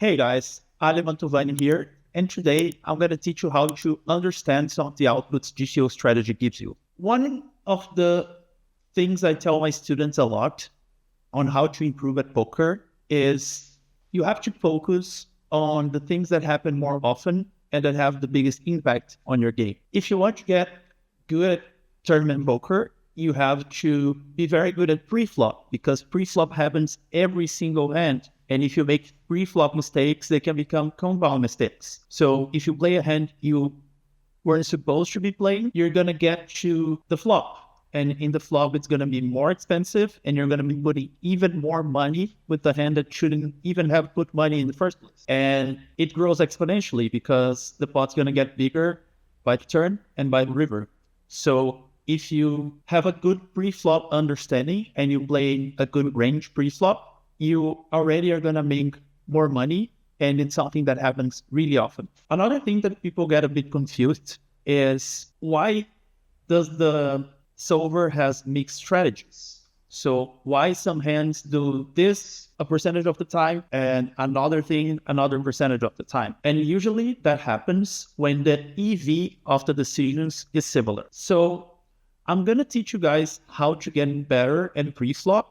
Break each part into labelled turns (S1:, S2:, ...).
S1: Hey guys, Ali Mantovani here, and today I'm going to teach you how to understand some of the outputs GTO strategy gives you. One of the things I tell my students a lot on how to improve at poker is you have to focus on the things that happen more often and that have the biggest impact on your game. If you want to get good at tournament poker, you have to be very good at preflop because preflop happens every single hand. And if you make preflop mistakes, they can become compound mistakes. So if you play a hand you weren't supposed to be playing, you're going to get to the flop. And in the flop, it's going to be more expensive and you're going to be putting even more money with the hand that shouldn't even have put money in the first place. And it grows exponentially because the pot's going to get bigger by the turn and by the river. So if you have a good pre-flop understanding and you play a good range pre-flop, you already are going to make more money, and it's something that happens really often. Another thing that people get a bit confused is why does the solver has mixed strategies? So why some hands do this a percentage of the time and another thing another percentage of the time? And usually that happens when the EV of the decisions is similar. So I'm going to teach you guys how to get better at pre-flop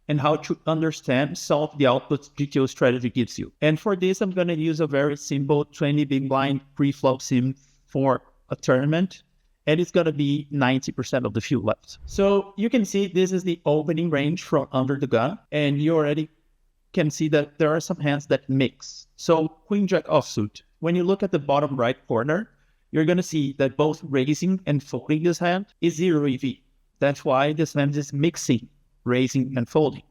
S1: and how to understand some of the outputs GTO strategy gives you. And for this, I'm going to use a very simple 20 big blind pre-flop sim for a tournament. And it's going to be 90% of the field left. So you can see this is the opening range from under the gun. And you already can see that there are some hands that mix. So Queen Jack offsuit. When you look at the bottom right corner, you're going to see that both raising and folding this hand is 0 EV. That's why this hand is mixing raising and folding.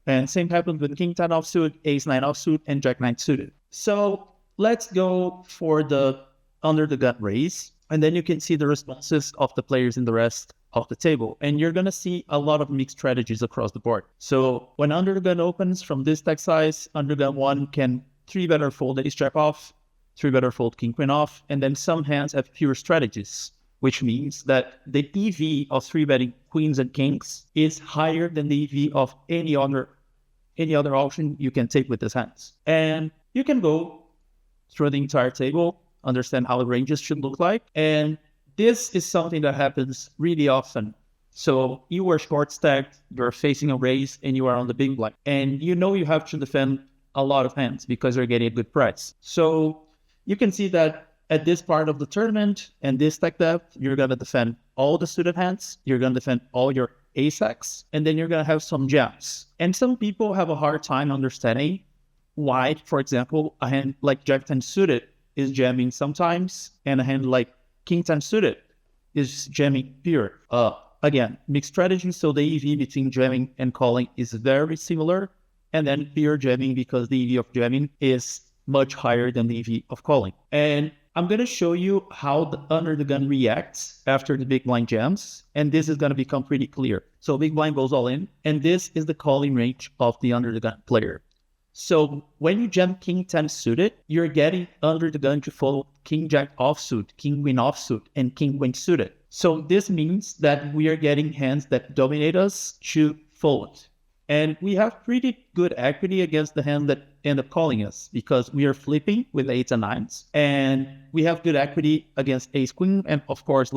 S1: And same happens with King 10 offsuit, Ace 9 offsuit, and Jack 9 suited. So let's go for the under the gun raise. And then you can see the responses of the players in the rest of the table. And you're going to see a lot of mixed strategies across the board. So when under the gun opens from this stack size, under gun 1 can 3-better fold Ace Jack off, 3-better fold King Queen off. And then some hands have fewer strategies, which means that the EV of 3-betting queens and kings is higher than the EV of any other option you can take with these hands. And you can go through the entire table, understand how the ranges should look like. And this is something that happens really often. So you are short stacked, you're facing a raise, and you are on the big blind. And you know you have to defend a lot of hands because you're getting a good price. So you can see that at this part of the tournament and this stack depth, you're going to defend all the suited hands, you're going to defend all your ace-x, and then you're going to have some jams. And some people have a hard time understanding why, for example, a hand like Jack 10 suited is jamming sometimes, and a hand like King 10 suited is jamming pure. Again, mixed strategy, so the EV between jamming and calling is very similar, and then pure jamming because the EV of jamming is much higher than the EV of calling. And I'm going to show you how the under the gun reacts after the big blind jams, and this is going to become pretty clear. So big blind goes all in, and this is the calling range of the under the gun player. So when you jam King 10 suited, you're getting under the gun to fold King Jack offsuit, King Queen offsuit, and King Queen suited. So this means that we are getting hands that dominate us to fold. And we have pretty good equity against the hand that end up calling us because we are flipping with 8s and 9s. And we have good equity against Ace Queen and, of course,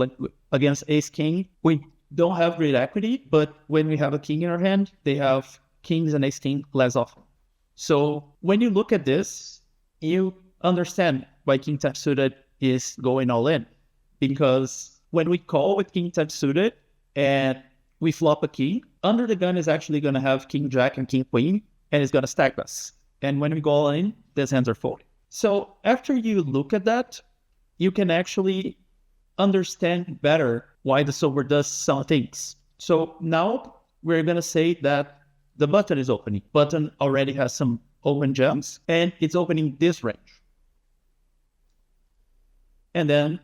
S1: against Ace King. We don't have great equity, but when we have a king in our hand, they have kings and Ace King less often. So when you look at this, you understand why King 10 suited is going all in. Because when we call with King 10 suited and we flop a king, under the gun is actually going to have King Jack and King Queen, and it's going to stack us. And when we go all in, these hands are folding. So after you look at that, you can actually understand better why the solver does some things. So now we're going to say that the button is opening. Button already has some open jams, and it's opening this range. And then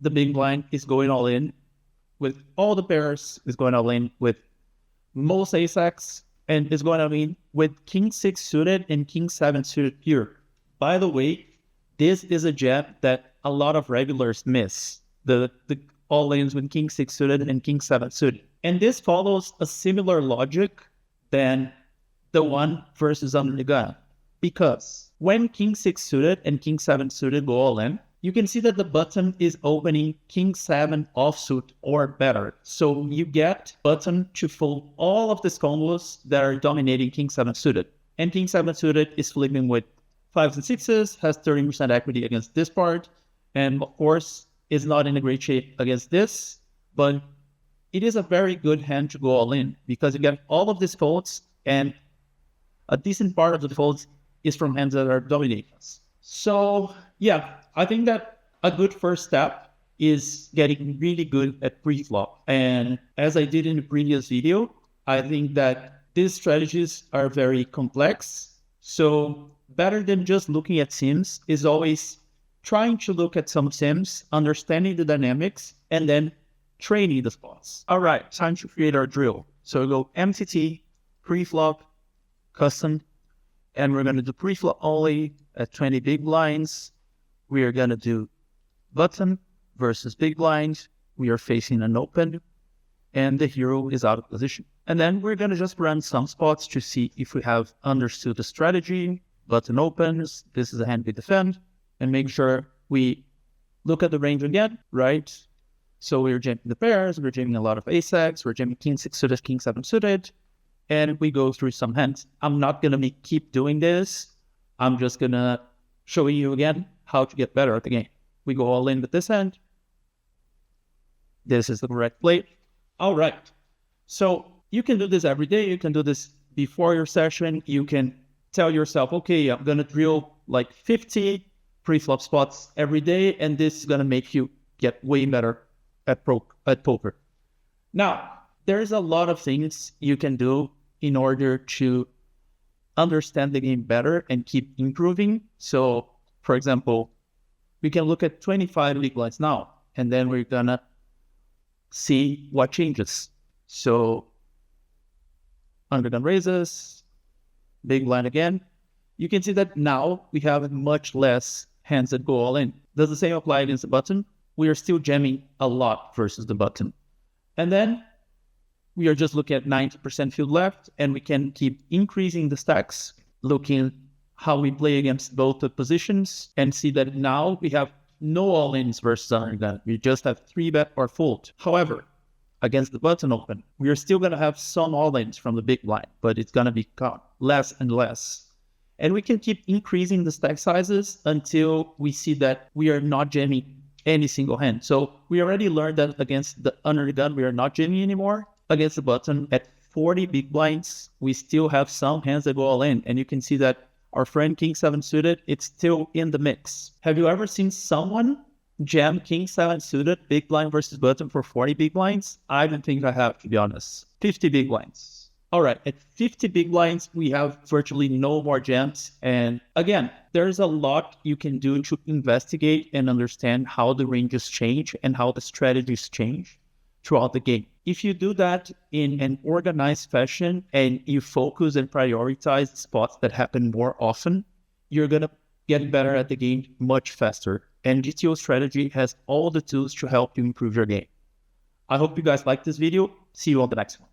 S1: the big blind is going all in with all the pairs, is going all in with most ace-x, and is going all in with King 6 suited and King 7 suited here. By the way, this is a jam that a lot of regulars miss. The all-ins with King 6 suited and King 7 suited. And this follows a similar logic than the one versus under the gun. because when king 6 suited and king 7 suited go all in, you can see that the button is opening king 7 offsuit or better. So you get button to fold all of these combos that are dominating king 7 suited. And king 7 suited is flipping with 5s and 6s, has 30% equity against this part, and of course is not in a great shape against this, but it is a very good hand to go all in because you get all of these folds, and a decent part of the folds is from hands that are dominating us. So yeah, I think that a good first step is getting really good at pre-flop. And as I did in the previous video, I think that these strategies are very complex. So better than just looking at sims is always trying to look at some sims, understanding the dynamics, and then training the spots. All right, time to create our drill. So we go MTT, pre-flop, custom, and we're going to do pre-flop only at 20 big blinds. We are going to do button versus big blind. We are facing an open, and the hero is out of position. And then we're going to just run some spots to see if we have understood the strategy. Button opens, this is a hand we defend, and make sure we look at the range again, right? So we're jamming the pairs, we're jamming a lot of ace-x, we're jamming king 6 suited, king 7 suited, and we go through some hands. I'm not going to keep doing this. I'm just going to show you again how to get better at the game. We go all in with this hand. This is the correct play. All right. So you can do this every day. You can do this before your session. You can tell yourself, okay, I'm going to drill like 50 pre-flop spots every day, and this is going to make you get way better at poker. Now, there's a lot of things you can do in order to understand the game better and keep improving. So, for example, we can look at 25 big blinds now, and then we're going to see what changes. So, undergun raises, big blind again. You can see that now we have much less hands that go all in. Does the same apply against the button? We are still jamming a lot versus the button. And then we are just looking at 90% field left, and we can keep increasing the stacks, looking how we play against both the positions, and see that now we have no all-ins versus undergun. We just have 3-bet or fold. However, against the button open, we are still going to have some all-ins from the big blind, but it's going to become less and less. And we can keep increasing the stack sizes until we see that we are not jamming any single hand. So we already learned that against the undergun, we are not jamming anymore. Against the button, at 40 big blinds, we still have some hands that go all in. And you can see that our friend king 7 suited, it's still in the mix. Have you ever seen someone jam king 7 suited, big blind versus button for 40 big blinds? I don't think I have, to be honest. 50 big blinds. All right, at 50 big blinds, we have virtually no more jams. And again, there's a lot you can do to investigate and understand how the ranges change and how the strategies change throughout the game. If you do that in an organized fashion and you focus and prioritize spots that happen more often, you're going to get better at the game much faster. And GTO strategy has all the tools to help you improve your game. I hope you guys liked this video. See you on the next one.